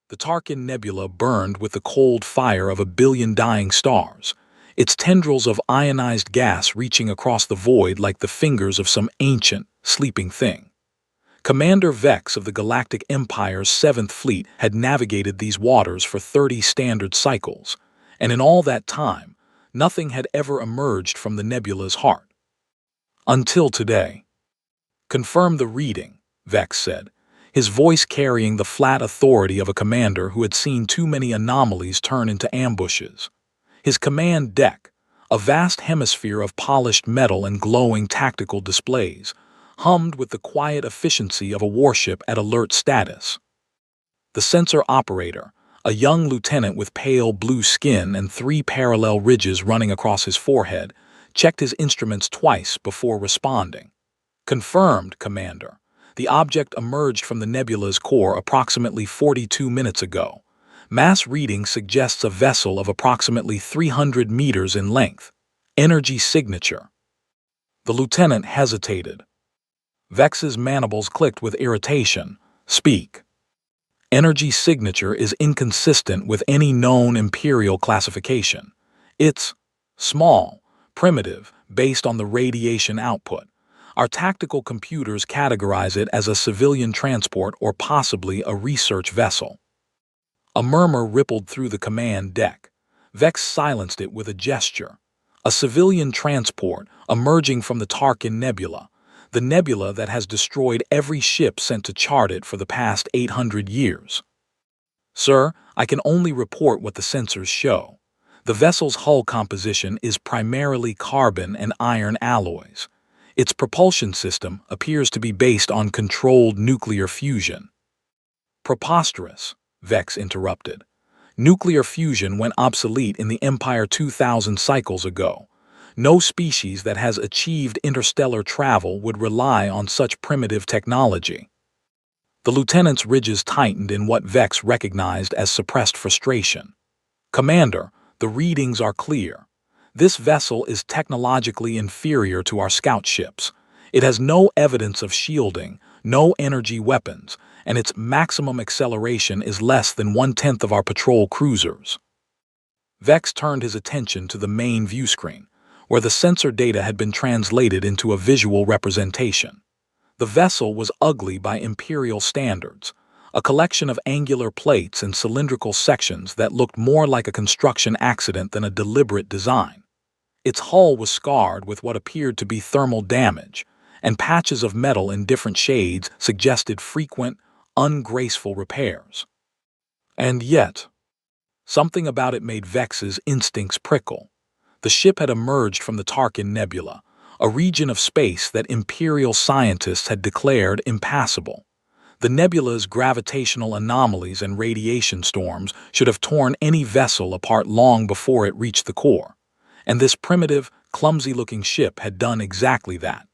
The Tarkin Nebula burned with the cold fire of a billion dying stars, its tendrils of ionized gas reaching across the void like the fingers of some ancient, sleeping thing. Commander Vex of the Galactic Empire's 7th Fleet had navigated these waters for 30 standard cycles, and in all that time, nothing had ever emerged from the nebula's heart. Until today. Confirm the reading, Vex said, his voice carrying the flat authority of a commander who had seen too many anomalies turn into ambushes. His command deck, a vast hemisphere of polished metal and glowing tactical displays, hummed with the quiet efficiency of a warship at alert status. The sensor operator, a young lieutenant with pale blue skin and 3 parallel ridges running across his forehead, checked his instruments twice before responding. Confirmed, Commander. The object emerged from the nebula's core approximately 42 minutes ago. Mass reading suggests a vessel of approximately 300 meters in length. Energy signature. The lieutenant hesitated. Vex's mandibles clicked with irritation. Speak. Energy signature is inconsistent with any known Imperial classification. It's small, primitive, based on the radiation output. Our tactical computers categorize it as a civilian transport or possibly a research vessel. A murmur rippled through the command deck. Vex silenced it with a gesture. A civilian transport emerging from the Tarkin Nebula, the nebula that has destroyed every ship sent to chart it for the past 800 years. Sir, I can only report what the sensors show. The vessel's hull composition is primarily carbon and iron alloys. Its propulsion system appears to be based on controlled nuclear fusion. Preposterous, Vex interrupted. Nuclear fusion went obsolete in the Empire 2000 cycles ago. No species that has achieved interstellar travel would rely on such primitive technology. The lieutenant's ridges tightened in what Vex recognized as suppressed frustration. Commander, the readings are clear. This vessel is technologically inferior to our scout ships. It has no evidence of shielding, no energy weapons, and its maximum acceleration is less than 1/10 of our patrol cruisers. Vex turned his attention to the main view screen, where the sensor data had been translated into a visual representation. The vessel was ugly by Imperial standards, a collection of angular plates and cylindrical sections that looked more like a construction accident than a deliberate design. Its hull was scarred with what appeared to be thermal damage, and patches of metal in different shades suggested frequent, ungraceful repairs. And yet, something about it made Vex's instincts prickle. The ship had emerged from the Tarkin Nebula, a region of space that Imperial scientists had declared impassable. The nebula's gravitational anomalies and radiation storms should have torn any vessel apart long before it reached the core. And this primitive, clumsy-looking ship had done exactly that.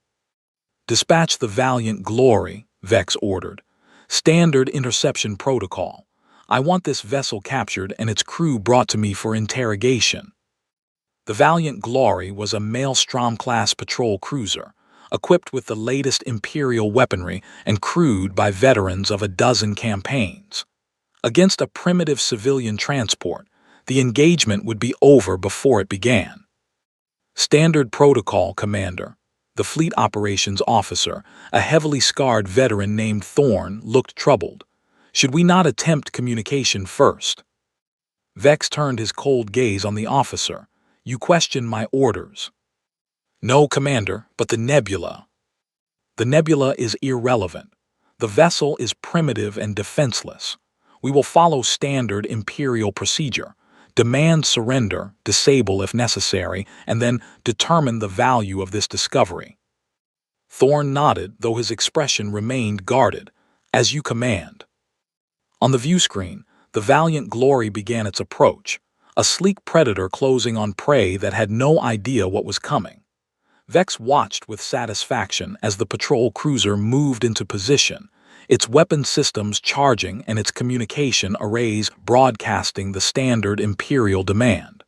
Dispatch the Valiant Glory, Vex ordered. Standard interception protocol. I want this vessel captured and its crew brought to me for interrogation. The Valiant Glory was a Maelstrom-class patrol cruiser, equipped with the latest Imperial weaponry and crewed by veterans of a dozen campaigns. Against a primitive civilian transport, the engagement would be over before it began. Standard protocol, Commander. The fleet operations officer, a heavily scarred veteran named Thorn, looked troubled. Should we not attempt communication first? Vex turned his cold gaze on the officer. You question my orders. No, Commander, but the nebula. The nebula is irrelevant. The vessel is primitive and defenseless. We will follow standard Imperial procedure. Demand surrender, disable if necessary, and then determine the value of this discovery. Thorn nodded, though his expression remained guarded. As you command. On the view screen, the Valiant Glory began its approach, a sleek predator closing on prey that had no idea what was coming. Vex watched with satisfaction as the patrol cruiser moved into position, its weapon systems charging and its communication arrays broadcasting the standard Imperial demand.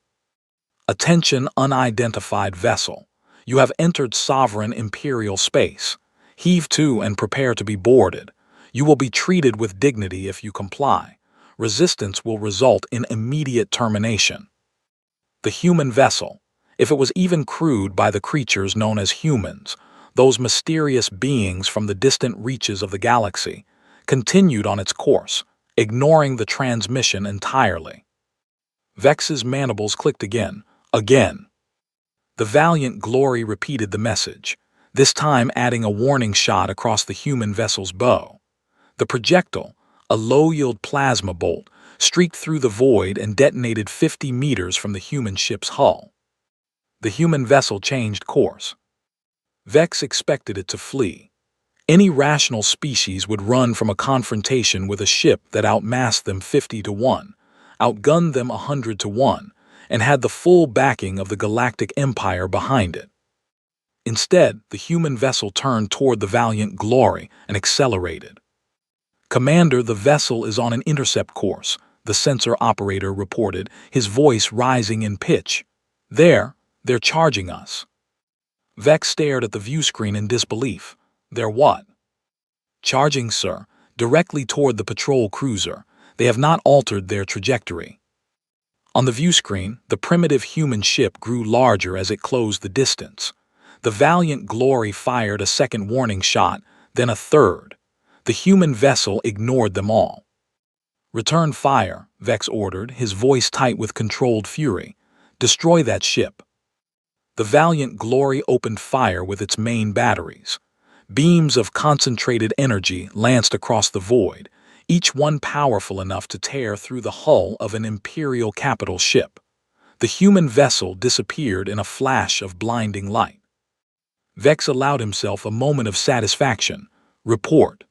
Attention, unidentified vessel. You have entered sovereign Imperial space. Heave to and prepare to be boarded. You will be treated with dignity if you comply. Resistance will result in immediate termination. The human vessel, if it was even crewed by the creatures known as humans, those mysterious beings from the distant reaches of the galaxy, continued on its course, ignoring the transmission entirely. Vex's mandibles clicked again. The Valiant Glory repeated the message, this time adding a warning shot across the human vessel's bow. The projectile, a low-yield plasma bolt, streaked through the void and detonated 50 meters from the human ship's hull. The human vessel changed course. Vex expected it to flee. Any rational species would run from a confrontation with a ship that outmassed them 50-1, outgunned them 100-1, and had the full backing of the Galactic Empire behind it. Instead, the human vessel turned toward the Valiant Glory and accelerated. "Commander, the vessel is on an intercept course," the sensor operator reported, his voice rising in pitch. They're charging us." Vex stared at the viewscreen in disbelief. "They're what?" "Charging, sir, directly toward the patrol cruiser. They have not altered their trajectory." On the viewscreen, the primitive human ship grew larger as it closed the distance. The Valiant Glory fired a second warning shot, then a third. The human vessel ignored them all. "Return fire," Vex ordered, his voice tight with controlled fury. "Destroy that ship." The Valiant Glory opened fire with its main batteries. Beams of concentrated energy lanced across the void, each one powerful enough to tear through the hull of an Imperial capital ship. The human vessel disappeared in a flash of blinding light. Vex allowed himself a moment of satisfaction. "Report."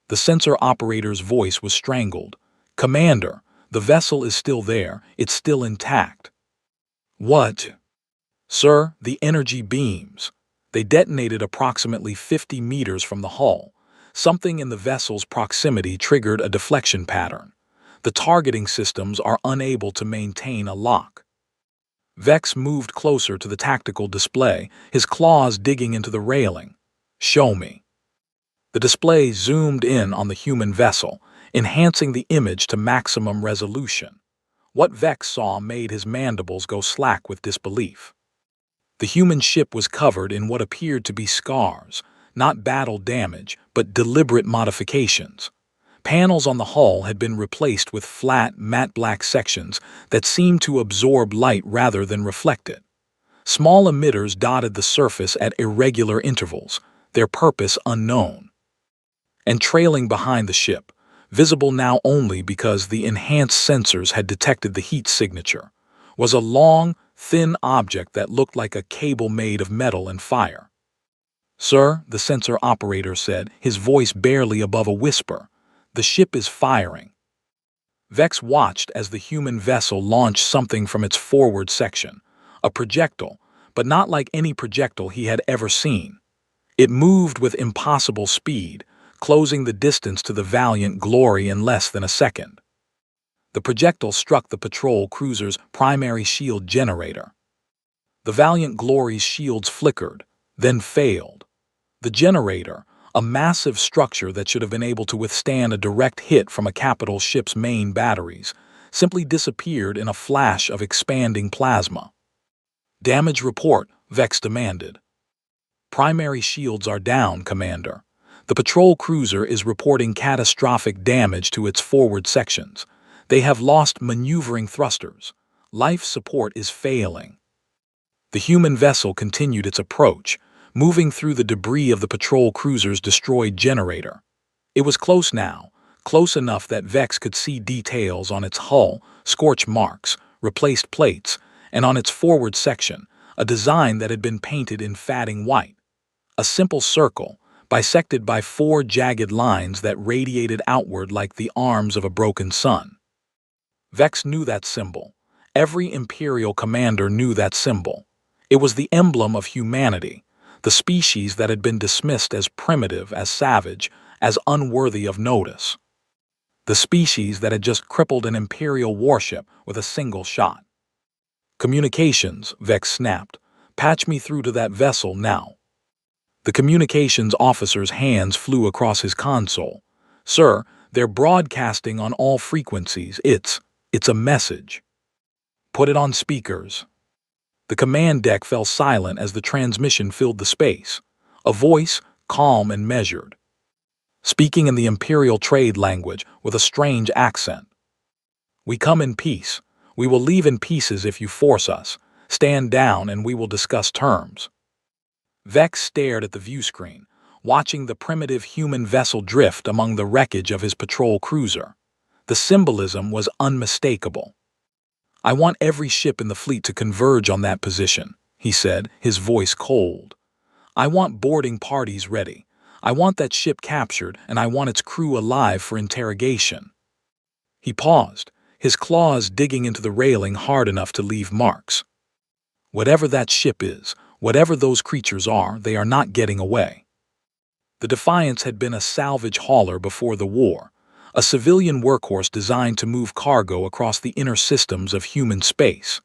The sensor operator's voice was strangled. "Commander, the vessel is still there. It's still intact." "What?" "Sir, the energy beams. They detonated approximately 50 meters from the hull. Something in the vessel's proximity triggered a deflection pattern. The targeting systems are unable to maintain a lock." Vex moved closer to the tactical display, his claws digging into the railing. "Show me." The display zoomed in on the human vessel, enhancing the image to maximum resolution. What Vex saw made his mandibles go slack with disbelief. The human ship was covered in what appeared to be scars, not battle damage, but deliberate modifications. Panels on the hull had been replaced with flat, matte black sections that seemed to absorb light rather than reflect it. Small emitters dotted the surface at irregular intervals, their purpose unknown. And trailing behind the ship, visible now only because the enhanced sensors had detected the heat signature, was a long, thin object that looked like a cable made of metal and fire. "Sir," the sensor operator said, his voice barely above a whisper, "the ship is firing." Vex watched as the human vessel launched something from its forward section, a projectile, but not like any projectile he had ever seen. It moved with impossible speed, closing the distance to the Valiant Glory in less than a second. The projectile struck the patrol cruiser's primary shield generator. The Valiant Glory's shields flickered, then failed. The generator, a massive structure that should have been able to withstand a direct hit from a capital ship's main batteries, simply disappeared in a flash of expanding plasma. "Damage report," Vex demanded. "Primary shields are down, Commander. The patrol cruiser is reporting catastrophic damage to its forward sections. They have lost maneuvering thrusters. Life support is failing." The human vessel continued its approach, moving through the debris of the patrol cruiser's destroyed generator. It was close now, close enough that Vex could see details on its hull, scorch marks, replaced plates, and on its forward section, a design that had been painted in fading white. A simple circle, bisected by 4 jagged lines that radiated outward like the arms of a broken sun. Vex knew that symbol. Every Imperial commander knew that symbol. It was the emblem of humanity, the species that had been dismissed as primitive, as savage, as unworthy of notice. The species that had just crippled an Imperial warship with a single shot. "Communications," Vex snapped. "Patch me through to that vessel now." The communications officer's hands flew across his console. "Sir, They're broadcasting on all frequencies. It's a message. Put it on speakers. The command deck fell silent as the transmission filled the space. A voice, calm and measured, speaking in the Imperial trade language with a strange accent. We come in peace. We will leave in pieces if you force us. Stand down and we will discuss terms. Vex stared at the view screen, watching the primitive human vessel drift among the wreckage of his patrol cruiser. The symbolism was unmistakable. I want every ship in the fleet to converge on that position, he said, his voice cold. I want boarding parties ready. I want that ship captured, and I want its crew alive for interrogation. He paused, his claws digging into the railing hard enough to leave marks. Whatever that ship is, whatever those creatures are, they are not getting away. The Defiance had been a salvage hauler before the war, a civilian workhorse designed to move cargo across the inner systems of human space.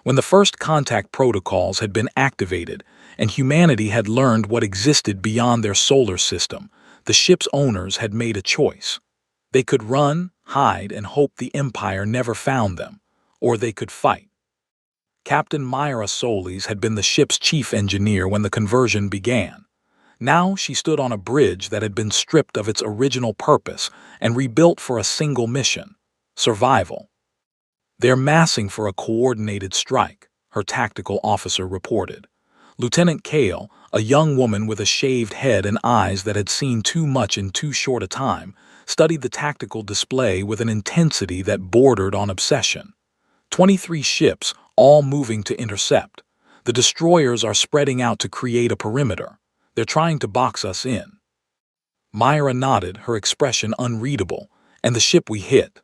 When the first contact protocols had been activated and humanity had learned what existed beyond their solar system, the ship's owners had made a choice. They could run, hide, and hope the Empire never found them, or they could fight. Captain Myra Solis had been the ship's chief engineer when the conversion began. Now she stood on a bridge that had been stripped of its original purpose and rebuilt for a single mission: survival. They're massing for a coordinated strike, her tactical officer reported. Lieutenant Kale, a young woman with a shaved head and eyes that had seen too much in too short a time, studied the tactical display with an intensity that bordered on obsession. 23 ships, all moving to intercept. The destroyers are spreading out to create a perimeter. They're trying to box us in. Myra nodded, her expression unreadable. And the ship we hit?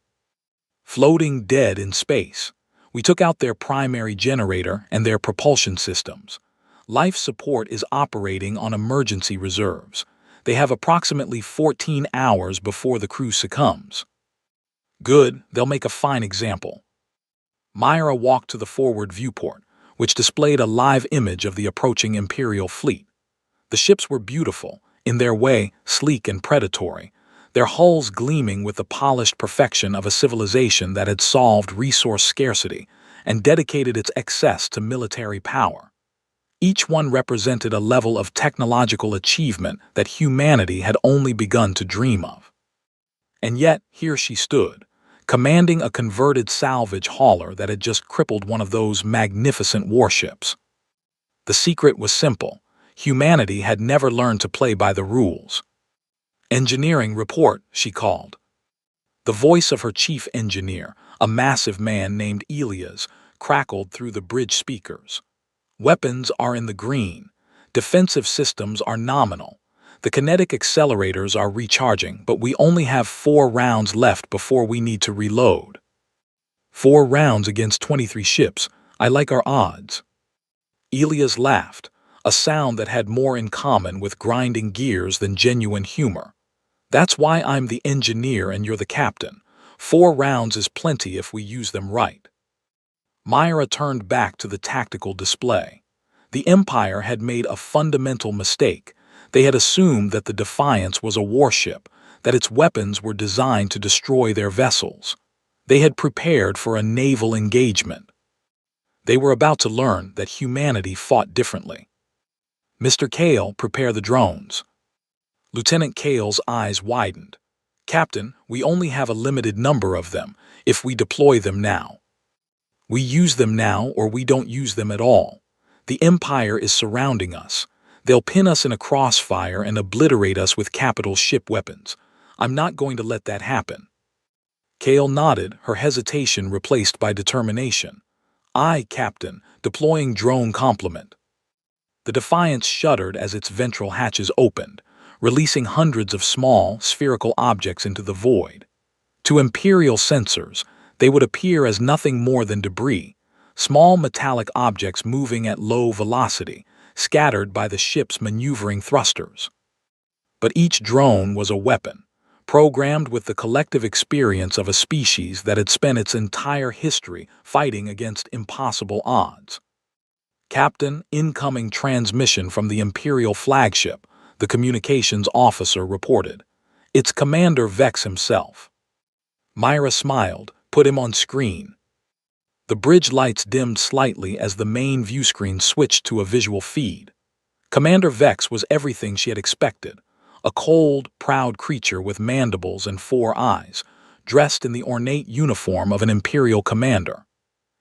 Floating dead in space. We took out their primary generator and their propulsion systems. Life support is operating on emergency reserves. They have approximately 14 hours before the crew succumbs. Good, they'll make a fine example. Myra walked to the forward viewport, which displayed a live image of the approaching Imperial fleet. The ships were beautiful, in their way sleek and predatory, their hulls gleaming with the polished perfection of a civilization that had solved resource scarcity and dedicated its excess to military power. Each one represented a level of technological achievement that humanity had only begun to dream of. And yet, here she stood, commanding a converted salvage hauler that had just crippled one of those magnificent warships. The secret was simple. Humanity had never learned to play by the rules. Engineering report, she called. The voice of her chief engineer, a massive man named Elias, crackled through the bridge speakers. Weapons are in the green. Defensive systems are nominal. The kinetic accelerators are recharging, but we only have 4 rounds left before we need to reload. 4 rounds against 23 ships. I like our odds. Elias laughed, a sound that had more in common with grinding gears than genuine humor. That's why I'm the engineer and you're the captain. 4 rounds is plenty if we use them right. Myra turned back to the tactical display. The Empire had made a fundamental mistake. They had assumed that the Defiance was a warship, that its weapons were designed to destroy their vessels. They had prepared for a naval engagement. They were about to learn that humanity fought differently. Mr. Kale, prepare the drones. Lieutenant Kale's eyes widened. Captain, we only have a limited number of them if we deploy them now. We use them now or we don't use them at all. The Empire is surrounding us. They'll pin us in a crossfire and obliterate us with capital ship weapons. I'm not going to let that happen. Kale nodded, her hesitation replaced by determination. Aye, Captain, deploying drone complement. The Defiance shuddered as its ventral hatches opened, releasing hundreds of small, spherical objects into the void. To Imperial sensors, they would appear as nothing more than debris, small metallic objects moving at low velocity, scattered by the ship's maneuvering thrusters. But each drone was a weapon, programmed with the collective experience of a species that had spent its entire history fighting against impossible odds. Captain, incoming transmission from the Imperial flagship, the communications officer reported. It's Commander Vex himself. Myra smiled, put him on screen. The bridge lights dimmed slightly as the main view screen switched to a visual feed. Commander Vex was everything she had expected. A cold, proud creature with mandibles and 4 eyes, dressed in the ornate uniform of an Imperial commander.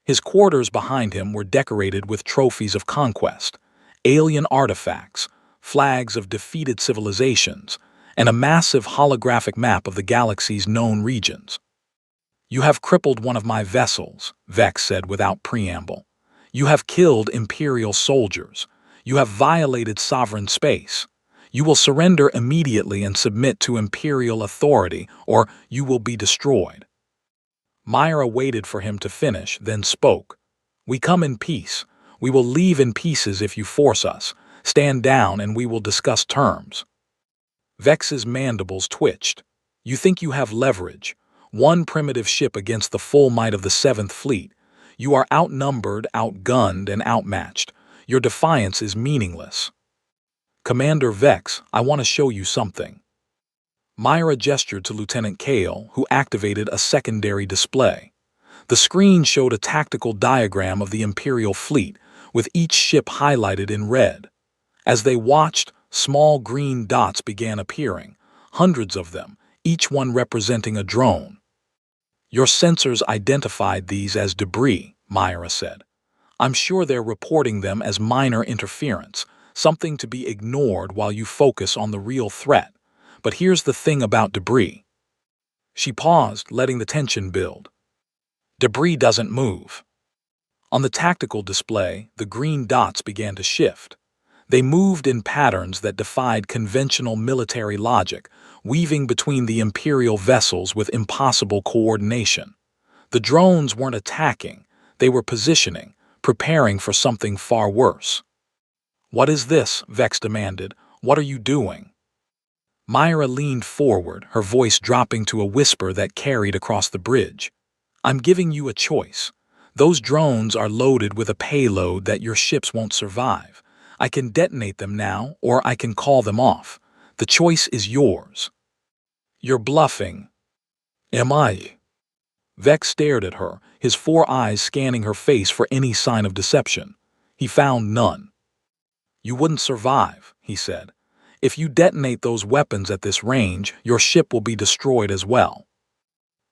His quarters behind him were decorated with trophies of conquest, alien artifacts, flags of defeated civilizations, and a massive holographic map of the galaxy's known regions. "You have crippled one of my vessels," Vex said without preamble. "You have killed Imperial soldiers. You have violated sovereign space. You will surrender immediately and submit to Imperial authority, or you will be destroyed." Myra waited for him to finish, then spoke. "We come in peace. We will leave in pieces if you force us. Stand down and we will discuss terms." Vex's mandibles twitched. "You think you have leverage. One primitive ship against the full might of the 7th Fleet. You are outnumbered, outgunned, and outmatched. Your defiance is meaningless." "Commander Vex, I want to show you something." Myra gestured to Lieutenant Kale, who activated a secondary display. The screen showed a tactical diagram of the Imperial fleet, with each ship highlighted in red. As they watched, small green dots began appearing, hundreds of them, each one representing a drone. "Your sensors identified these as debris," Myra said. "I'm sure they're reporting them as minor interference, something to be ignored while you focus on the real threat. But here's the thing about debris." She paused, letting the tension build. "Debris doesn't move." On the tactical display, the green dots began to shift. They moved in patterns that defied conventional military logic, weaving between the Imperial vessels with impossible coordination. The drones weren't attacking, they were positioning, preparing for something far worse. "What is this?" Vex demanded. "What are you doing?" Myra leaned forward, her voice dropping to a whisper that carried across the bridge. "I'm giving you a choice. Those drones are loaded with a payload that your ships won't survive. I can detonate them now, or I can call them off. The choice is yours." "You're bluffing." "Am I?" Vex stared at her, his 4 eyes scanning her face for any sign of deception. He found none. "You wouldn't survive," he said. "If you detonate those weapons at this range, your ship will be destroyed as well."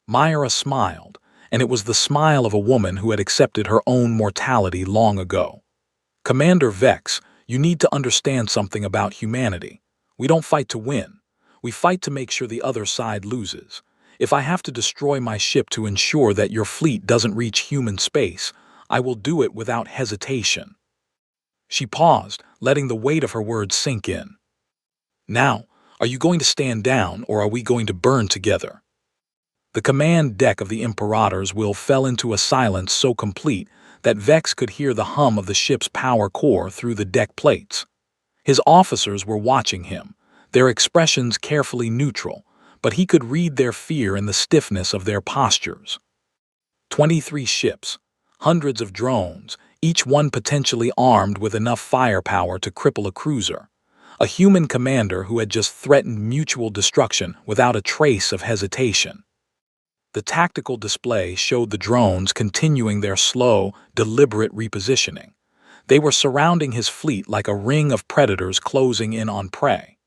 Myra smiled, and it was the smile of a woman who had accepted her own mortality long ago. "Commander Vex, you need to understand something about humanity. We don't fight to win. We fight to make sure the other side loses. If I have to destroy my ship to ensure that your fleet doesn't reach human space, I will do it without hesitation." She paused, letting the weight of her words sink in. "Now, are you going to stand down, or are we going to burn together?" The command deck of the Imperator's will fell into a silence so complete that Vex could hear the hum of the ship's power core through the deck plates. His officers were watching him, their expressions carefully neutral, but he could read their fear in the stiffness of their postures. 23 ships, hundreds of drones, each one potentially armed with enough firepower to cripple a cruiser. A human commander who had just threatened mutual destruction without a trace of hesitation. The tactical display showed the drones continuing their slow, deliberate repositioning. They were surrounding his fleet like a ring of predators closing in on prey.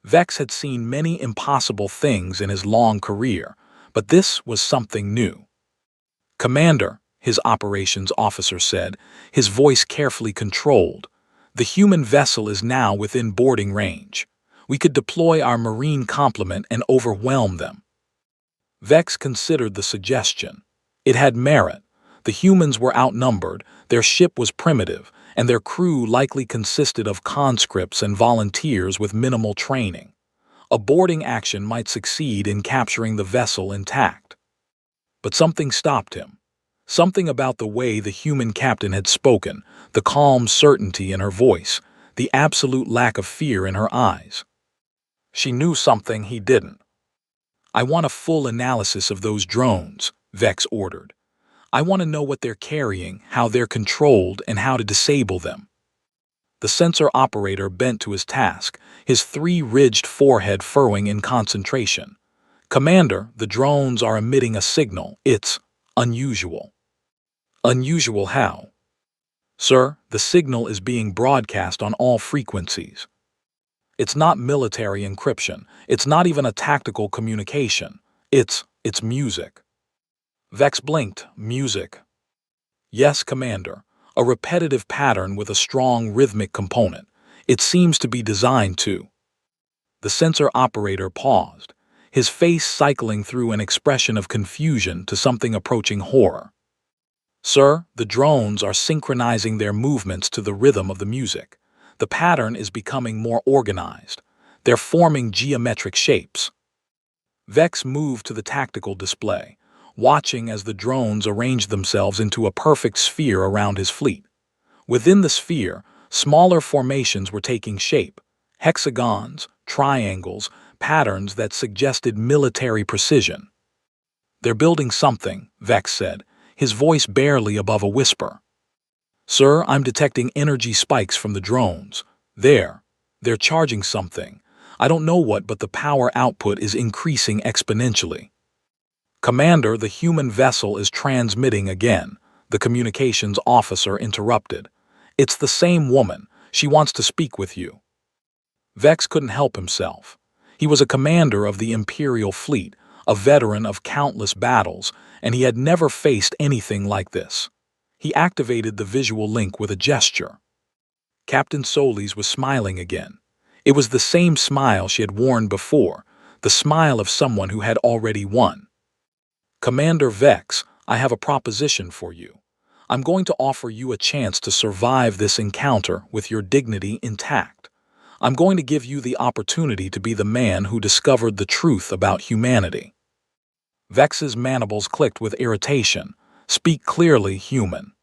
Vex had seen many impossible things in his long career, but this was something new. "Commander," his operations officer said, his voice carefully controlled, "the human vessel is now within boarding range. We could deploy our marine complement and overwhelm them." Vex considered the suggestion. It had merit. The humans were outnumbered, their ship was primitive, and their crew likely consisted of conscripts and volunteers with minimal training. A boarding action might succeed in capturing the vessel intact. But something stopped him. Something about the way the human captain had spoken, the calm certainty in her voice, the absolute lack of fear in her eyes. She knew something he didn't. "I want a full analysis of those drones," Vex ordered. "I want to know what they're carrying, how they're controlled, and how to disable them." The sensor operator bent to his task, his three-ridged forehead furrowing in concentration. "Commander, the drones are emitting a signal. It's unusual." "Unusual how?" "Sir, the signal is being broadcast on all frequencies. It's not military encryption. It's not even a tactical communication. It's music." Vex blinked. "Music?" "Yes, Commander. A repetitive pattern with a strong rhythmic component. It seems to be designed to—" The sensor operator paused, his face cycling through an expression of confusion to something approaching horror. "Sir, the drones are synchronizing their movements to the rhythm of the music. The pattern is becoming more organized. They're forming geometric shapes." Vex moved to the tactical display, watching as the drones arranged themselves into a perfect sphere around his fleet. Within the sphere, smaller formations were taking shape: hexagons, triangles, patterns that suggested military precision. "They're building something," Vex said, his voice barely above a whisper. "Sir, I'm detecting energy spikes from the drones. They're charging something. I don't know what, but the power output is increasing exponentially." "Commander, the human vessel is transmitting again," the communications officer interrupted. "It's the same woman. She wants to speak with you." Vex couldn't help himself. He was a commander of the Imperial fleet, a veteran of countless battles, and he had never faced anything like this. He activated the visual link with a gesture. Captain Solis was smiling again. It was the same smile she had worn before, the smile of someone who had already won. "Commander Vex, I have a proposition for you. I'm going to offer you a chance to survive this encounter with your dignity intact. I'm going to give you the opportunity to be the man who discovered the truth about humanity." Vex's mandibles clicked with irritation. "Speak clearly, human.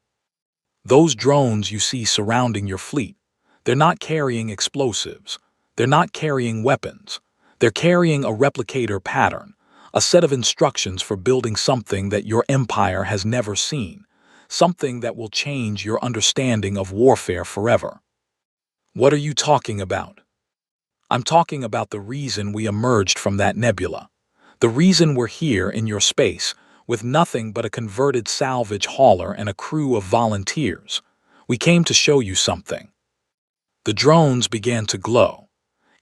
Those drones you see surrounding your fleet, they're not carrying explosives. They're not carrying weapons. They're carrying a replicator pattern, a set of instructions for building something that your empire has never seen, something that will change your understanding of warfare forever." "What are you talking about?" "I'm talking about the reason we emerged from that nebula. The reason we're here in your space, with nothing but a converted salvage hauler and a crew of volunteers. We came to show you something." The drones began to glow.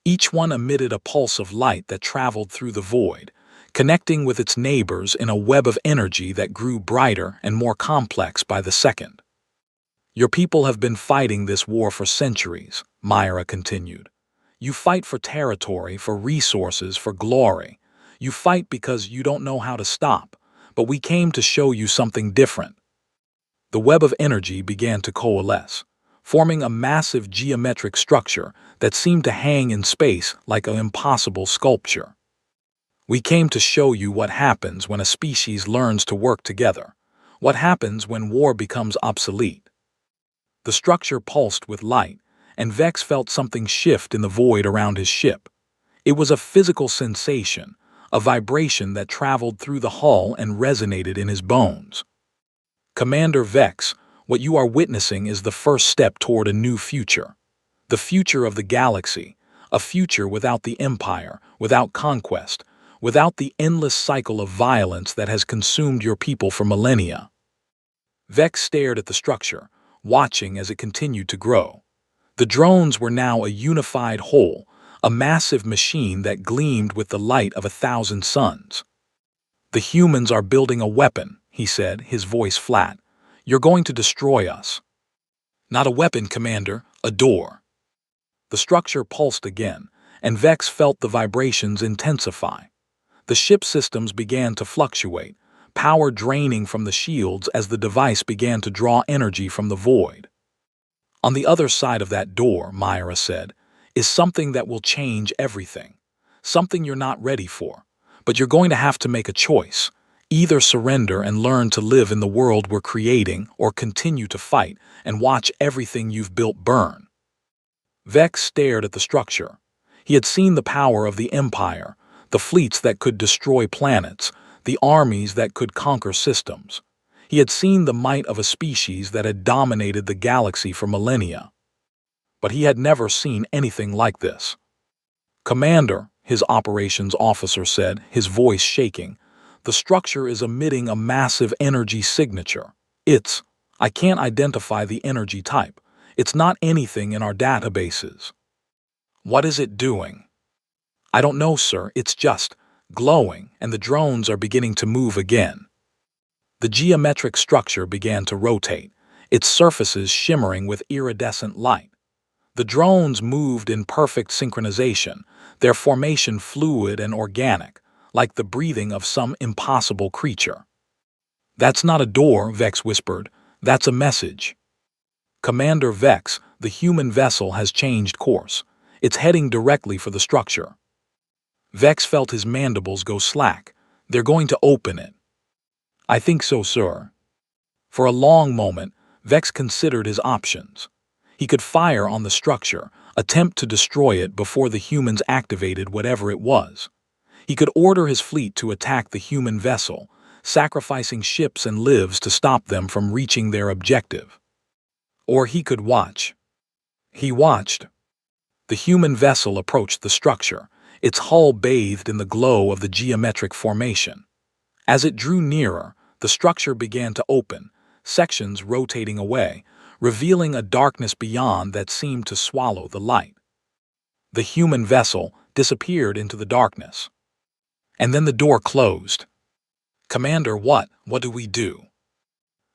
Each one emitted a pulse of light that traveled through the void, connecting with its neighbors in a web of energy that grew brighter and more complex by the second. "Your people have been fighting this war for centuries," Myra continued. "You fight for territory, for resources, for glory. You fight because you don't know how to stop, but we came to show you something different." The web of energy began to coalesce, forming a massive geometric structure that seemed to hang in space like an impossible sculpture. "We came to show you what happens when a species learns to work together, what happens when war becomes obsolete." The structure pulsed with light, and Vex felt something shift in the void around his ship. It was a physical sensation, a vibration that traveled through the hull and resonated in his bones. "Commander Vex, what you are witnessing is the first step toward a new future. The future of the galaxy, a future without the Empire, without conquest, without the endless cycle of violence that has consumed your people for millennia." Vex stared at the structure, watching as it continued to grow. The drones were now a unified whole, a massive machine that gleamed with the light of 1,000 suns. "The humans are building a weapon," he said, his voice flat. "You're going to destroy us." "Not a weapon, Commander, a door." The structure pulsed again, and Vex felt the vibrations intensify. The ship systems began to fluctuate, power draining from the shields as the device began to draw energy from the void. "On the other side of that door," Myra said, "is something that will change everything. Something you're not ready for. But you're going to have to make a choice. Either surrender and learn to live in the world we're creating, or continue to fight and watch everything you've built burn." Vex stared at the structure. He had seen the power of the Empire, the fleets that could destroy planets, the armies that could conquer systems. He had seen the might of a species that had dominated the galaxy for millennia. But he had never seen anything like this. "Commander," his operations officer said, his voice shaking, "the structure is emitting a massive energy signature. I can't identify the energy type. It's not anything in our databases." "What is it doing?" "I don't know, sir. It's just glowing, and the drones are beginning to move again." The geometric structure began to rotate, its surfaces shimmering with iridescent light. The drones moved in perfect synchronization, their formation fluid and organic, like the breathing of some impossible creature. "That's not a door," Vex whispered. "That's a message." "Commander Vex, the human vessel has changed course. It's heading directly for the structure." Vex felt his mandibles go slack. "They're going to open it." "I think so, sir." For a long moment, Vex considered his options. He could fire on the structure, attempt to destroy it before the humans activated whatever it was. He could order his fleet to attack the human vessel, sacrificing ships and lives to stop them from reaching their objective. Or he could watch. He watched. The human vessel approached the structure, its hull bathed in the glow of the geometric formation. As it drew nearer, the structure began to open, sections rotating away, revealing a darkness beyond that seemed to swallow the light. The human vessel disappeared into the darkness. And then the door closed. "Commander, what do we do?"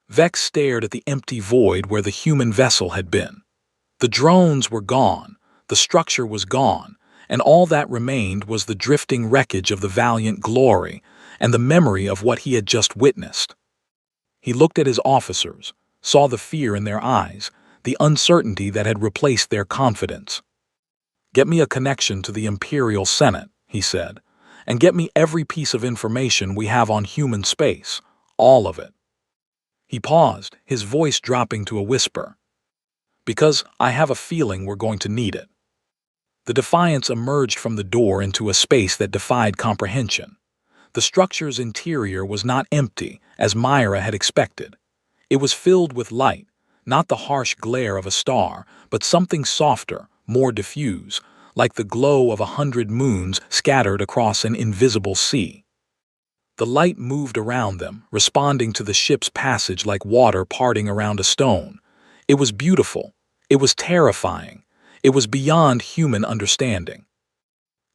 Vex stared at the empty void where the human vessel had been. The drones were gone, the structure was gone, and all that remained was the drifting wreckage of the Valiant Glory and the memory of what he had just witnessed. He looked at his officers, saw the fear in their eyes, the uncertainty that had replaced their confidence. "Get me a connection to the Imperial Senate," he said, "and get me every piece of information we have on human space, all of it." He paused, his voice dropping to a whisper. "Because I have a feeling we're going to need it." The Defiance emerged from the door into a space that defied comprehension. The structure's interior was not empty, as Myra had expected. It was filled with light, not the harsh glare of a star, but something softer, more diffuse, like the glow of 100 moons scattered across an invisible sea. The light moved around them, responding to the ship's passage like water parting around a stone. It was beautiful. It was terrifying. It was beyond human understanding.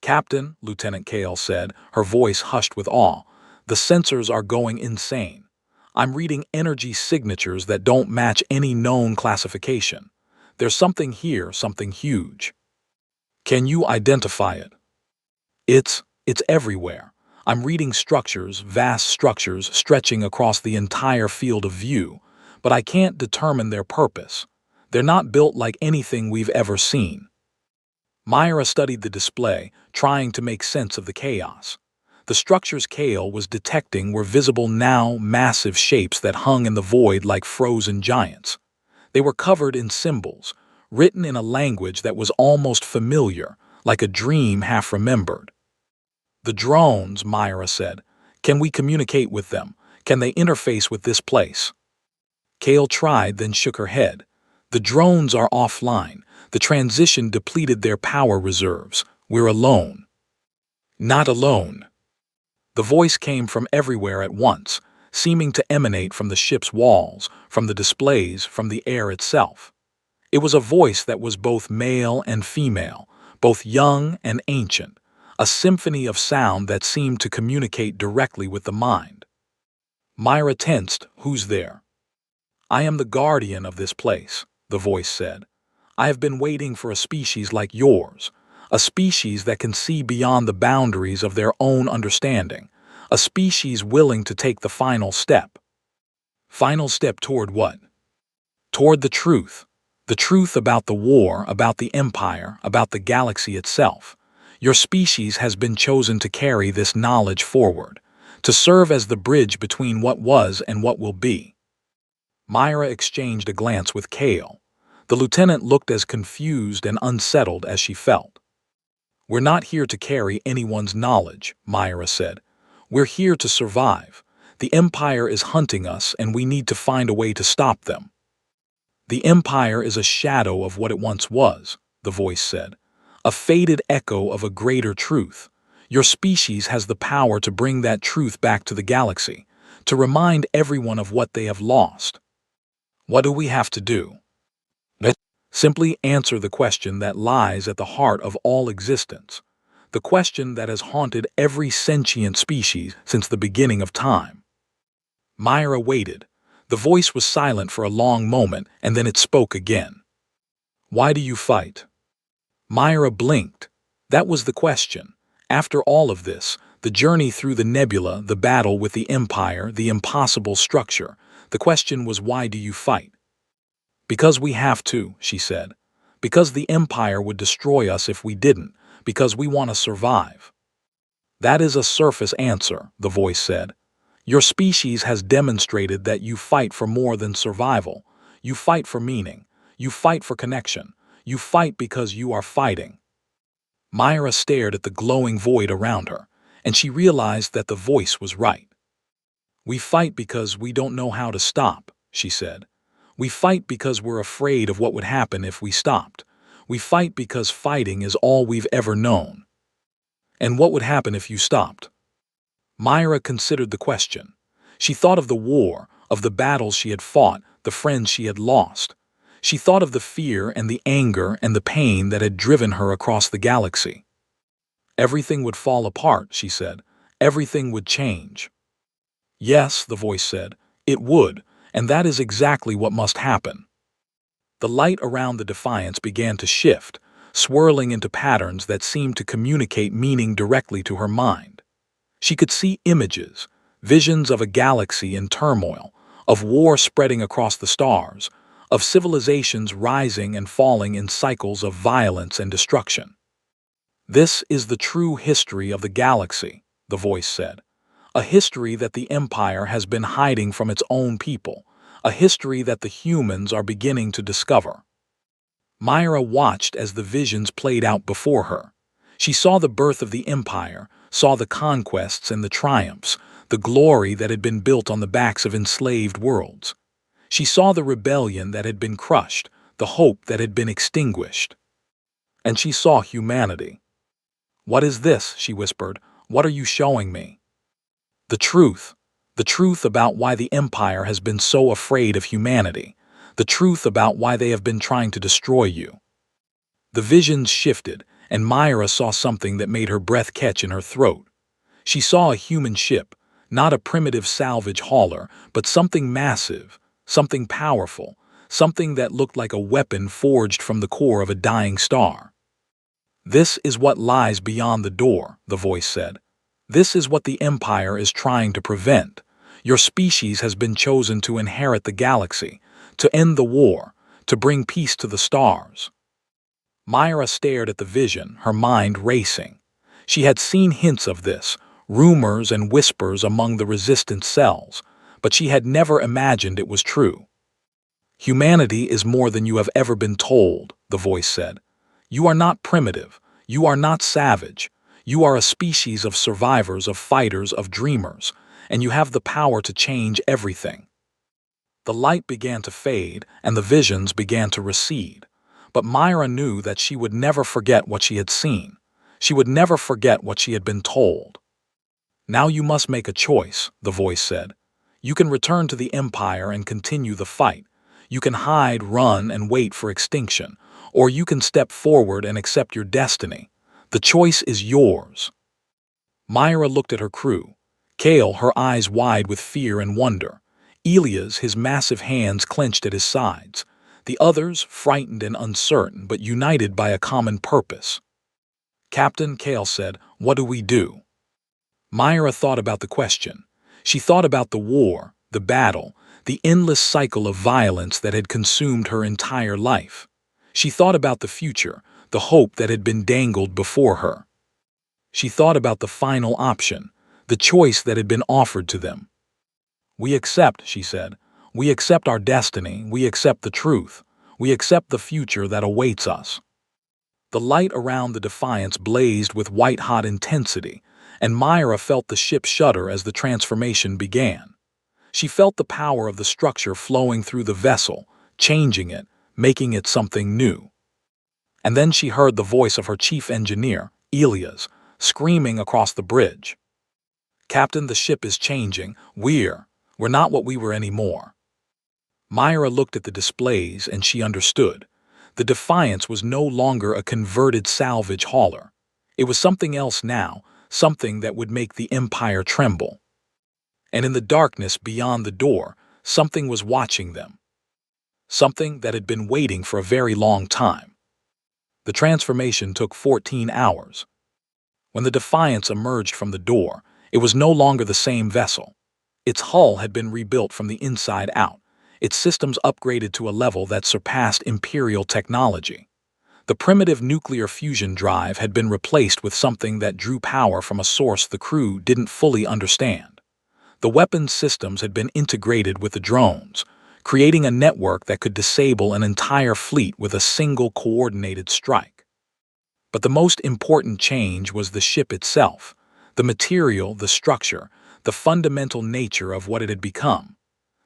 "Captain," Lieutenant Kale said, her voice hushed with awe, "the sensors are going insane. I'm reading energy signatures that don't match any known classification. There's something here, something huge." "Can you identify it?" It's everywhere. I'm reading structures, vast structures stretching across the entire field of view, but I can't determine their purpose. They're not built like anything we've ever seen." Myra studied the display, trying to make sense of the chaos. The structures Kale was detecting were visible now massive shapes that hung in the void like frozen giants. They were covered in symbols, written in a language that was almost familiar, like a dream half remembered. "The drones," Myra said. "Can we communicate with them? Can they interface with this place?" Kale tried, then shook her head. "The drones are offline. The transition depleted their power reserves. We're alone." "Not alone." The voice came from everywhere at once, seeming to emanate from the ship's walls, from the displays, from the air itself. It was a voice that was both male and female, both young and ancient, a symphony of sound that seemed to communicate directly with the mind. Myra tensed. "Who's there?" "I am the guardian of this place," the voice said. "I have been waiting for a species like yours, a species that can see beyond the boundaries of their own understanding, a species willing to take the final step." "Final step toward what?" "Toward the truth. The truth about the war, about the Empire, about the galaxy itself. Your species has been chosen to carry this knowledge forward, to serve as the bridge between what was and what will be." Myra exchanged a glance with Kale. The lieutenant looked as confused and unsettled as she felt. "We're not here to carry anyone's knowledge," Myra said. "We're here to survive. The Empire is hunting us, and we need to find a way to stop them." The Empire is a shadow of what it once was, the voice said. A faded echo of a greater truth. Your species has the power to bring that truth back to the galaxy, to remind everyone of what they have lost. What do we have to do? Let's simply answer the question that lies at the heart of all existence, the question that has haunted every sentient species since the beginning of time. Myra waited. The voice was silent for a long moment, and then it spoke again. Why do you fight? Myra blinked. That was the question. After all of this, the journey through the nebula, the battle with the Empire, the impossible structure, the question was, why do you fight? Because we have to, she said. Because the Empire would destroy us if we didn't, because we want to survive. That is a surface answer, the voice said. Your species has demonstrated that you fight for more than survival. You fight for meaning. You fight for connection. You fight because you are fighting. Myra stared at the glowing void around her, and she realized that the voice was right. We fight because we don't know how to stop, she said. We fight because we're afraid of what would happen if we stopped. We fight because fighting is all we've ever known. And what would happen if you stopped? Myra considered the question. She thought of the war, of the battles she had fought, the friends she had lost. She thought of the fear and the anger and the pain that had driven her across the galaxy. Everything would fall apart, she said. Everything would change. Yes, the voice said, it would, and that is exactly what must happen. The light around the Defiance began to shift, swirling into patterns that seemed to communicate meaning directly to her mind. She could see images, visions of a galaxy in turmoil, of war spreading across the stars, of civilizations rising and falling in cycles of violence and destruction. This is the true history of the galaxy, the voice said. A history that the Empire has been hiding from its own people, a history that the humans are beginning to discover. Myra watched as the visions played out before her. She saw the birth of the Empire, saw the conquests and the triumphs, the glory that had been built on the backs of enslaved worlds. She saw the rebellion that had been crushed, the hope that had been extinguished. And she saw humanity. "What is this?" she whispered. "What are you showing me?" The truth about why the Empire has been so afraid of humanity, the truth about why they have been trying to destroy you. The visions shifted, and Myra saw something that made her breath catch in her throat. She saw a human ship, not a primitive salvage hauler, but something massive, something powerful, something that looked like a weapon forged from the core of a dying star. "This is what lies beyond the door," the voice said. "This is what the Empire is trying to prevent. Your species has been chosen to inherit the galaxy, to end the war, to bring peace to the stars." Myra stared at the vision, her mind racing. She had seen hints of this, rumors and whispers among the resistance cells, but she had never imagined it was true. "Humanity is more than you have ever been told," the voice said. "You are not primitive. You are not savage. You are a species of survivors, of fighters, of dreamers, and you have the power to change everything." The light began to fade, and the visions began to recede. But Myra knew that she would never forget what she had seen. She would never forget what she had been told. "Now you must make a choice," the voice said. "You can return to the Empire and continue the fight. You can hide, run, and wait for extinction. Or you can step forward and accept your destiny. The choice is yours." Myra looked at her crew. Kale, her eyes wide with fear and wonder. Elias, his massive hands clenched at his sides. The others, frightened and uncertain, but united by a common purpose. "Captain," Kale said, "what do we do?" Myra thought about the question. She thought about the war, the battle, the endless cycle of violence that had consumed her entire life. She thought about the future, the hope that had been dangled before her. She thought about the final option, the choice that had been offered to them. "We accept," she said. "We accept our destiny, we accept the truth, we accept the future that awaits us." The light around the Defiance blazed with white-hot intensity, and Myra felt the ship shudder as the transformation began. She felt the power of the structure flowing through the vessel, changing it, making it something new. And then she heard the voice of her chief engineer, Elias, screaming across the bridge. "Captain, the ship is changing. We're not what we were anymore." Myra looked at the displays and she understood. The Defiance was no longer a converted salvage hauler. It was something else now, something that would make the Empire tremble. And in the darkness beyond the door, something was watching them. Something that had been waiting for a very long time. The transformation took 14 hours. When the Defiance emerged from the door, it was no longer the same vessel. Its hull had been rebuilt from the inside out, its systems upgraded to a level that surpassed Imperial technology. The primitive nuclear fusion drive had been replaced with something that drew power from a source the crew didn't fully understand. The weapons systems had been integrated with the drones, creating a network that could disable an entire fleet with a single coordinated strike. But the most important change was the ship itself, the material, the structure, the fundamental nature of what it had become.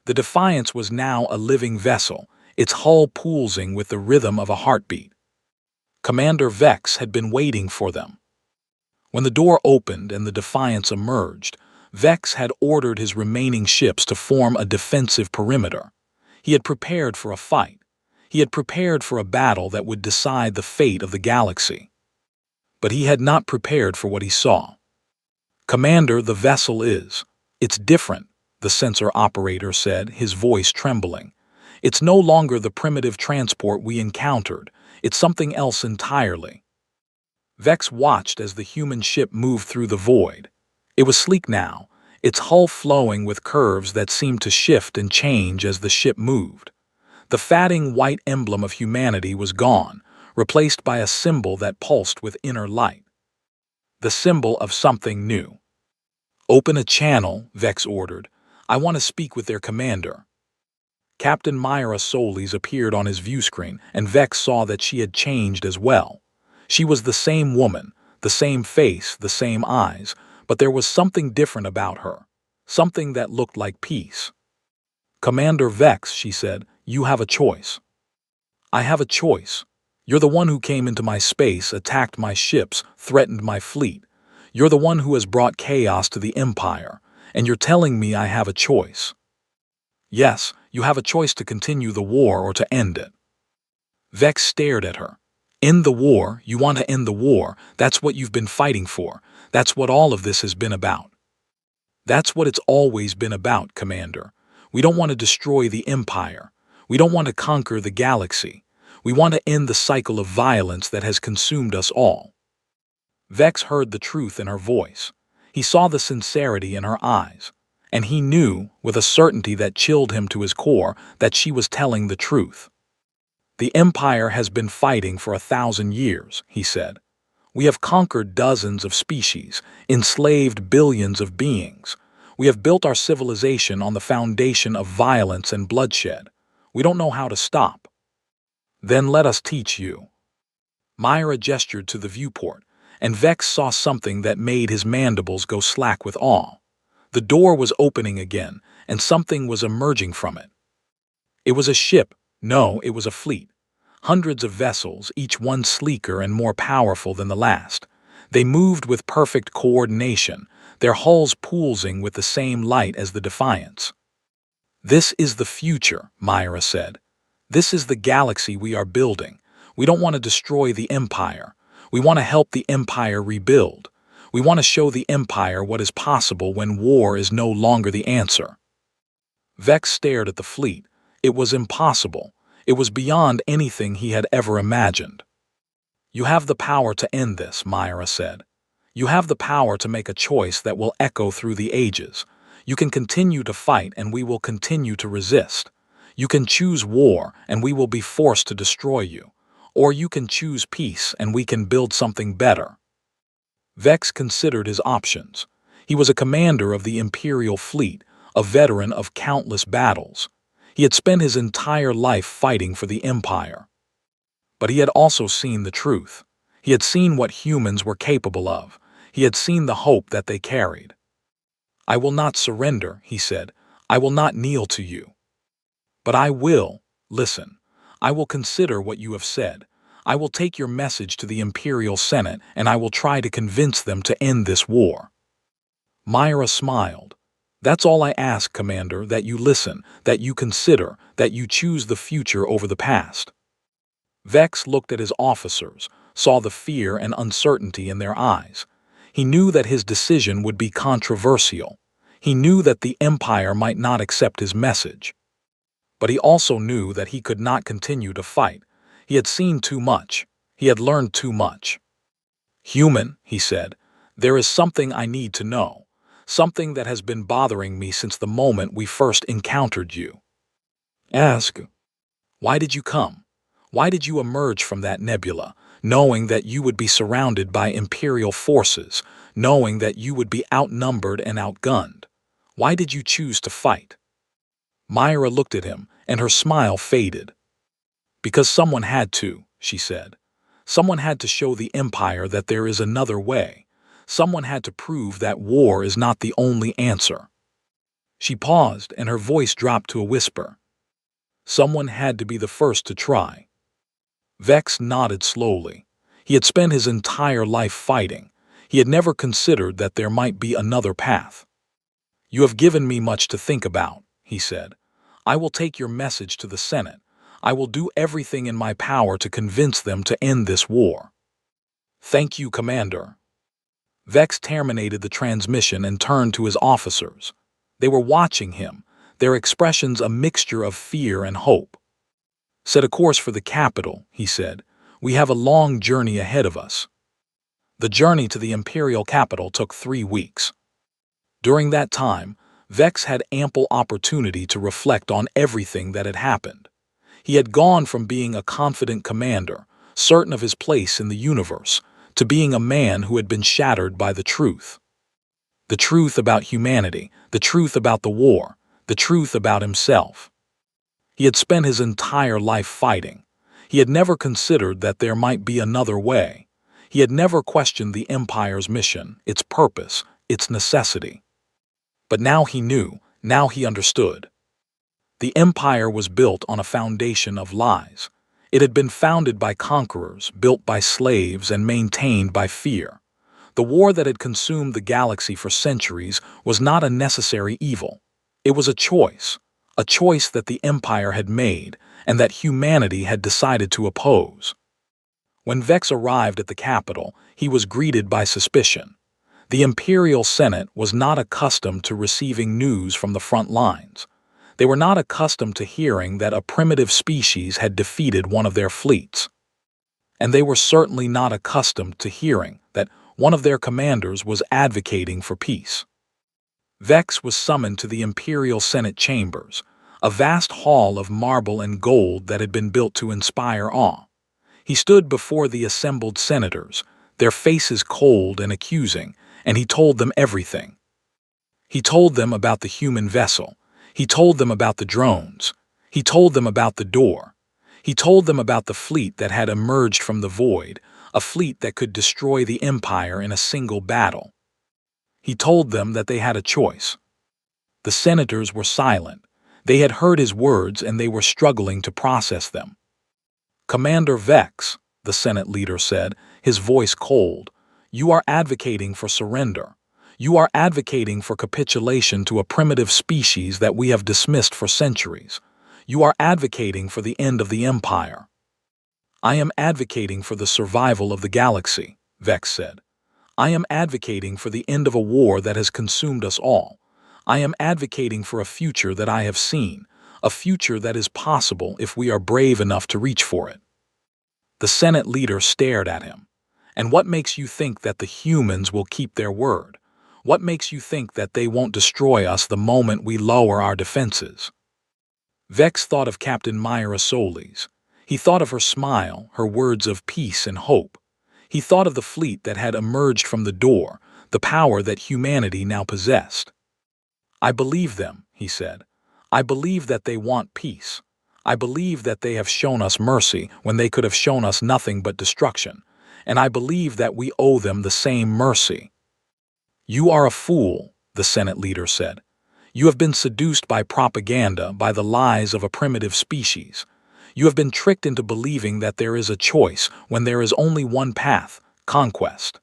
The Defiance was now a living vessel, its hull pulsing with the rhythm of a heartbeat. Commander Vex had been waiting for them. When the door opened and the Defiance emerged, Vex had ordered his remaining ships to form a defensive perimeter. He had prepared for a fight. He had prepared for a battle that would decide the fate of the galaxy. But he had not prepared for what he saw. "Commander, the vessel is. It's different," the sensor operator said, his voice trembling. "It's no longer the primitive transport we encountered. It's something else entirely." Vex watched as the human ship moved through the void. It was sleek now, its hull flowing with curves that seemed to shift and change as the ship moved. The fatting white emblem of humanity was gone, replaced by a symbol that pulsed with inner light. The symbol of something new. "Open a channel," Vex ordered. "I want to speak with their commander." Captain Myra Solis appeared on his view screen, and Vex saw that she had changed as well. She was the same woman, the same face, the same eyes, but there was something different about her, something that looked like peace. "Commander Vex," she said, "you have a choice." "I have a choice. You're the one who came into my space, attacked my ships, threatened my fleet. You're the one who has brought chaos to the Empire, and you're telling me I have a choice." "Yes, you have a choice to continue the war or to end it." Vex stared at her. "End the war? You want to end the war? That's what you've been fighting for. That's what all of this has been about." "That's what it's always been about, Commander. We don't want to destroy the Empire. We don't want to conquer the galaxy. We want to end the cycle of violence that has consumed us all." Vex heard the truth in her voice. He saw the sincerity in her eyes. And he knew, with a certainty that chilled him to his core, that she was telling the truth. "The Empire has been fighting for 1,000 years, he said. "We have conquered dozens of species, enslaved billions of beings. We have built our civilization on the foundation of violence and bloodshed. We don't know how to stop." "Then let us teach you." Myra gestured to the viewport, and Vex saw something that made his mandibles go slack with awe. The door was opening again, and something was emerging from it. It was a ship. No, it was a fleet. Hundreds of vessels, each one sleeker and more powerful than the last. They moved with perfect coordination, their hulls pulsing with the same light as the Defiance. "This is the future," Myra said. "This is the galaxy we are building. We don't want to destroy the Empire. We want to help the Empire rebuild. We want to show the Empire what is possible when war is no longer the answer." Vex stared at the fleet. It was impossible. It was beyond anything he had ever imagined. "You have the power to end this," Myra said. "You have the power to make a choice that will echo through the ages. You can continue to fight and we will continue to resist. You can choose war and we will be forced to destroy you. Or you can choose peace and we can build something better." Vex considered his options. He was a commander of the Imperial fleet, a veteran of countless battles. He had spent his entire life fighting for the Empire. But he had also seen the truth. He had seen what humans were capable of. He had seen the hope that they carried. "I will not surrender," he said. "I will not kneel to you." "But I will," Listen, I will consider what you have said. I will take your message to the Imperial Senate and I will try to convince them to end this war. Myra smiled. That's all I ask, Commander, that you listen, that you consider, that you choose the future over the past. Vex looked at his officers, saw the fear and uncertainty in their eyes. He knew that his decision would be controversial. He knew that the Empire might not accept his message. But he also knew that he could not continue to fight. He had seen too much. He had learned too much. Human, he said, there is something I need to know. Something that has been bothering me since the moment we first encountered you. Ask, why did you come? Why did you emerge from that nebula, knowing that you would be surrounded by Imperial forces, knowing that you would be outnumbered and outgunned? Why did you choose to fight? Myra looked at him, and her smile faded. Because someone had to, she said. Someone had to show the Empire that there is another way. Someone had to prove that war is not the only answer. She paused, and her voice dropped to a whisper. Someone had to be the first to try. Vex nodded slowly. He had spent his entire life fighting. He had never considered that there might be another path. You have given me much to think about, he said. I will take your message to the Senate. I will do everything in my power to convince them to end this war. Thank you, Commander. Vex terminated the transmission and turned to his officers. They were watching him, their expressions a mixture of fear and hope. Set a course for the capital, he said. We have a long journey ahead of us. The journey to the Imperial capital took 3 weeks. During that time, Vex had ample opportunity to reflect on everything that had happened. He had gone from being a confident commander, certain of his place in the universe, to being a man who had been shattered by the truth. The truth about humanity, the truth about the war, the truth about himself. He had spent his entire life fighting. He had never considered that there might be another way. He had never questioned the Empire's mission, its purpose, its necessity. But now he knew, now he understood. The Empire was built on a foundation of lies. It had been founded by conquerors, built by slaves, and maintained by fear. The war that had consumed the galaxy for centuries was not a necessary evil. It was a choice that the Empire had made and that humanity had decided to oppose. When Vex arrived at the capital, he was greeted by suspicion. The Imperial Senate was not accustomed to receiving news from the front lines. They were not accustomed to hearing that a primitive species had defeated one of their fleets. And they were certainly not accustomed to hearing that one of their commanders was advocating for peace. Vex was summoned to the Imperial Senate chambers, a vast hall of marble and gold that had been built to inspire awe. He stood before the assembled senators, their faces cold and accusing, and he told them everything. He told them about the human vessel. He told them about the drones. He told them about the door. He told them about the fleet that had emerged from the void, a fleet that could destroy the Empire in a single battle. He told them that they had a choice. The senators were silent. They had heard his words and they were struggling to process them. Commander Vex, the Senate leader said, his voice cold, you are advocating for surrender. You are advocating for capitulation to a primitive species that we have dismissed for centuries. You are advocating for the end of the Empire. I am advocating for the survival of the galaxy, Vex said. I am advocating for the end of a war that has consumed us all. I am advocating for a future that I have seen, a future that is possible if we are brave enough to reach for it. The Senate leader stared at him. And what makes you think that the humans will keep their word? What makes you think that they won't destroy us the moment we lower our defenses? Vex thought of Captain Myra Solis. He thought of her smile, her words of peace and hope. He thought of the fleet that had emerged from the door, the power that humanity now possessed. I believe them, he said. I believe that they want peace. I believe that they have shown us mercy when they could have shown us nothing but destruction. And I believe that we owe them the same mercy. You are a fool, the Senate leader said. You have been seduced by propaganda, by the lies of a primitive species. You have been tricked into believing that there is a choice when there is only one path: conquest.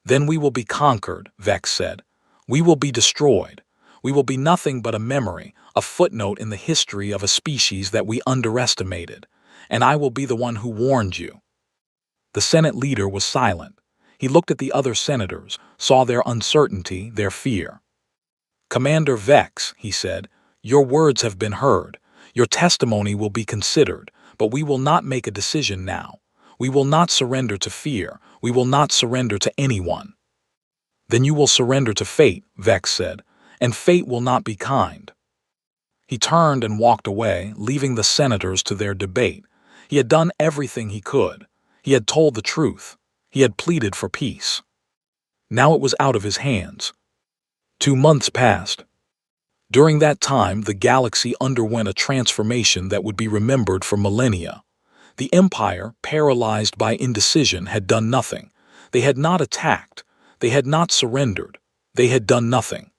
Then we will be conquered, Vex said. We will be destroyed. We will be nothing but a memory, a footnote in the history of a species that we underestimated. And I will be the one who warned you. The Senate leader was silent. He looked at the other senators, saw their uncertainty, their fear. Commander Vex, he said, your words have been heard. Your testimony will be considered, but we will not make a decision now. We will not surrender to fear. We will not surrender to anyone. Then you will surrender to fate, Vex said, and fate will not be kind. He turned and walked away, leaving the senators to their debate. He had done everything he could. He had told the truth. He had pleaded for peace. Now it was out of his hands. 2 months passed. During that time, the galaxy underwent a transformation that would be remembered for millennia. The Empire, paralyzed by indecision, had done nothing. They had not attacked. They had not surrendered. They had done nothing.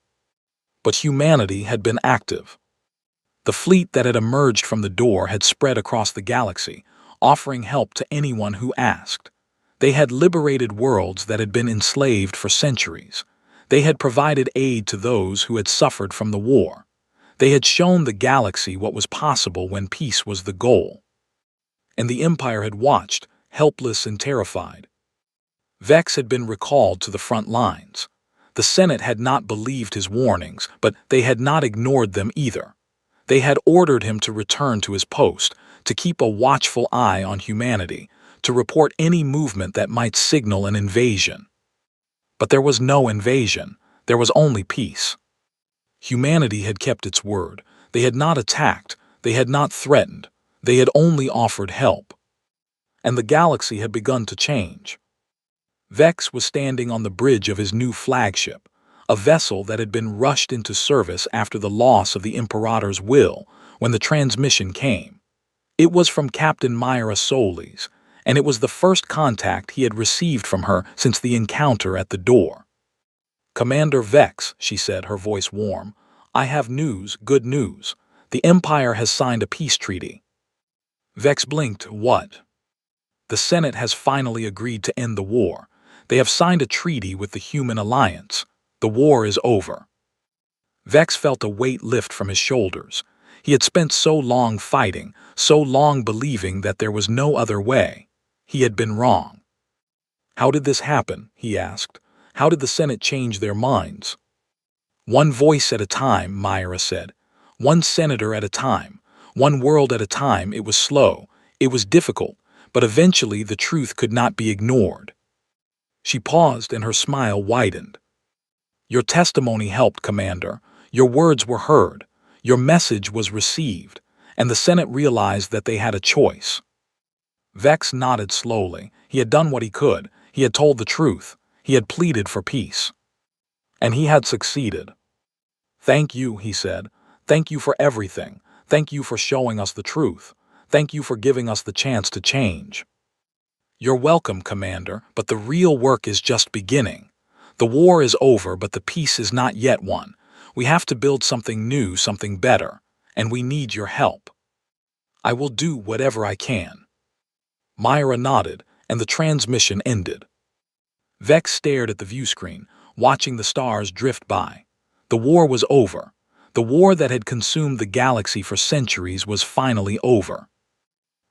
But humanity had been active. The fleet that had emerged from the door had spread across the galaxy, offering help to anyone who asked. They had liberated worlds that had been enslaved for centuries. They had provided aid to those who had suffered from the war. They had shown the galaxy what was possible when peace was the goal. And the Empire had watched, helpless and terrified. Vex had been recalled to the front lines. The Senate had not believed his warnings, but they had not ignored them either. They had ordered him to return to his post, to keep a watchful eye on humanity, to report any movement that might signal an invasion. But there was no invasion. There was only peace. Humanity had kept its word. They had not attacked. They had not threatened. They had only offered help. And the galaxy had begun to change. Vex was standing on the bridge of his new flagship, a vessel that had been rushed into service after the loss of the Imperator's will when the transmission came. It was from Captain Myra Solis, and it was the first contact he had received from her since the encounter at the door. Commander Vex, she said, her voice warm, I have news, good news. The Empire has signed a peace treaty. Vex blinked. What? The Senate has finally agreed to end the war. They have signed a treaty with the Human Alliance. The war is over. Vex felt a weight lift from his shoulders. He had spent so long fighting, so long believing that there was no other way. He had been wrong. How did this happen? He asked. How did the Senate change their minds? One voice at a time, Myra said. One senator at a time. One world at a time. It was slow. It was difficult. But eventually the truth could not be ignored. She paused and her smile widened. Your testimony helped, Commander. Your words were heard. Your message was received. And the Senate realized that they had a choice. Vex nodded slowly. He had done what he could. He had told the truth. He had pleaded for peace. And he had succeeded. Thank you, he said. Thank you for everything. Thank you for showing us the truth. Thank you for giving us the chance to change. You're welcome, Commander, but the real work is just beginning. The war is over, but the peace is not yet won. We have to build something new, something better, and we need your help. I will do whatever I can. Myra nodded, and the transmission ended. Vex stared at the view screen, watching the stars drift by. The war was over. The war that had consumed the galaxy for centuries was finally over.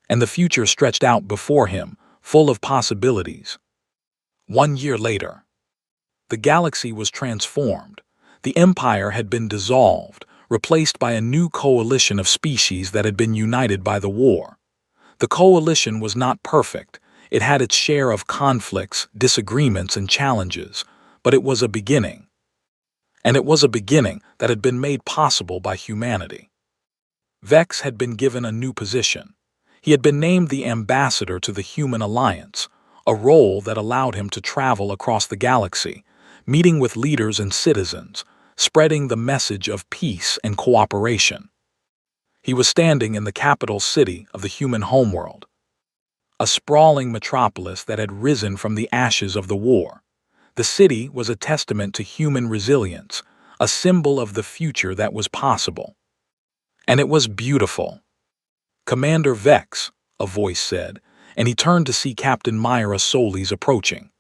And the future stretched out before him, full of possibilities. 1 year later, the galaxy was transformed. The Empire had been dissolved, replaced by a new coalition of species that had been united by the war. The coalition was not perfect. It had its share of conflicts, disagreements, and challenges, but it was a beginning. And it was a beginning that had been made possible by humanity. Vex had been given a new position. He had been named the ambassador to the Human Alliance, a role that allowed him to travel across the galaxy, meeting with leaders and citizens, spreading the message of peace and cooperation. He was standing in the capital city of the human homeworld, a sprawling metropolis that had risen from the ashes of the war. The city was a testament to human resilience, a symbol of the future that was possible. And it was beautiful. "Commander Vex," a voice said, and he turned to see Captain Myra Solis approaching.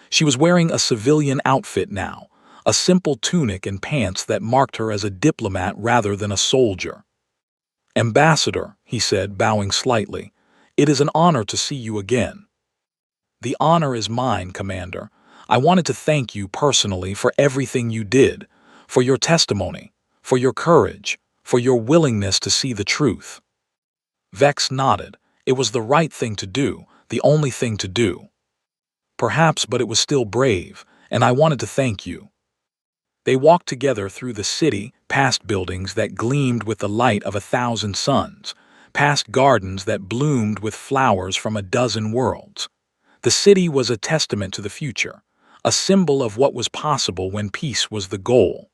She was wearing a civilian outfit now, a simple tunic and pants that marked her as a diplomat rather than a soldier. "Ambassador," he said, bowing slightly, "it is an honor to see you again." "The honor is mine, Commander. I wanted to thank you personally for everything you did, for your testimony, for your courage, for your willingness to see the truth." Vex nodded. It was the right thing to do, the only thing to do. "Perhaps, but it was still brave, and I wanted to thank you." They walked together through the city, past buildings that gleamed with the light of 1,000 suns, past gardens that bloomed with flowers from a dozen worlds. The city was a testament to the future, a symbol of what was possible when peace was the goal.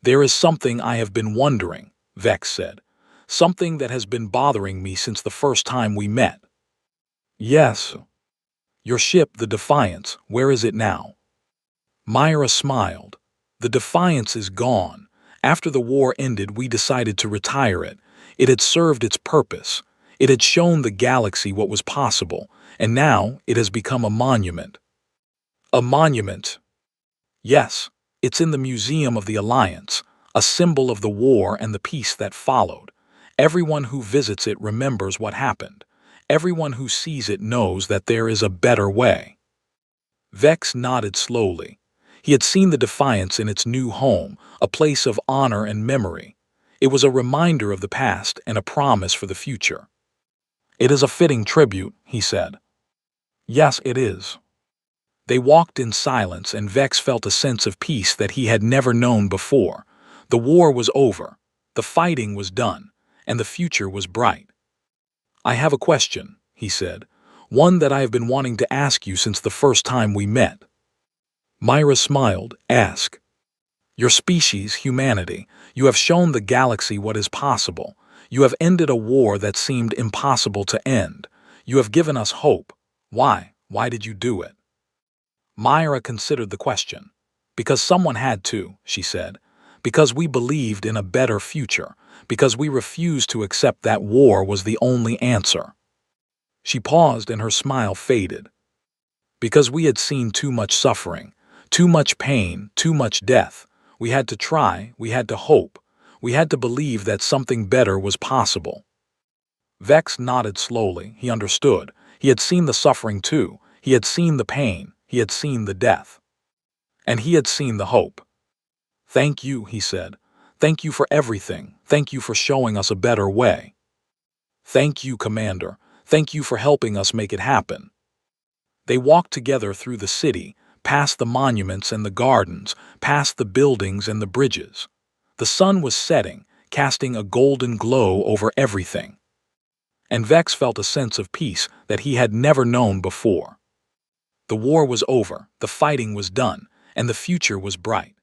"There is something I have been wondering," Vex said. "Something that has been bothering me since the first time we met." "Yes." "Your ship, the Defiance, where is it now?" Myra smiled. "The Defiance is gone. After the war ended, we decided to retire it. It had served its purpose. It had shown the galaxy what was possible, and now it has become a monument." "A monument?" "Yes. It's in the Museum of the Alliance, a symbol of the war and the peace that followed. Everyone who visits it remembers what happened. Everyone who sees it knows that there is a better way." Vex nodded slowly. He had seen the Defiance in its new home, a place of honor and memory. It was a reminder of the past and a promise for the future. "It is a fitting tribute," he said. "Yes, it is." They walked in silence, and Vex felt a sense of peace that he had never known before. The war was over, the fighting was done, and the future was bright. "I have a question," he said, "one that I have been wanting to ask you since the first time we met." Myra smiled. "Ask." "Your species, humanity, you have shown the galaxy what is possible. You have ended a war that seemed impossible to end. You have given us hope. Why? Why did you do it?" Myra considered the question. "Because someone had to," she said. "Because we believed in a better future. Because we refused to accept that war was the only answer." She paused and her smile faded. "Because we had seen too much suffering, too much pain, too much death. We had to try, we had to hope. We had to believe that something better was possible." Vex nodded slowly. He understood. He had seen the suffering too. He had seen the pain. He had seen the death. And he had seen the hope. "Thank you," he said. "Thank you for everything. Thank you for showing us a better way." "Thank you, Commander. Thank you for helping us make it happen." They walked together through the city, past the monuments and the gardens, past the buildings and the bridges. The sun was setting, casting a golden glow over everything. And Vex felt a sense of peace that he had never known before. The war was over, the fighting was done, and the future was bright.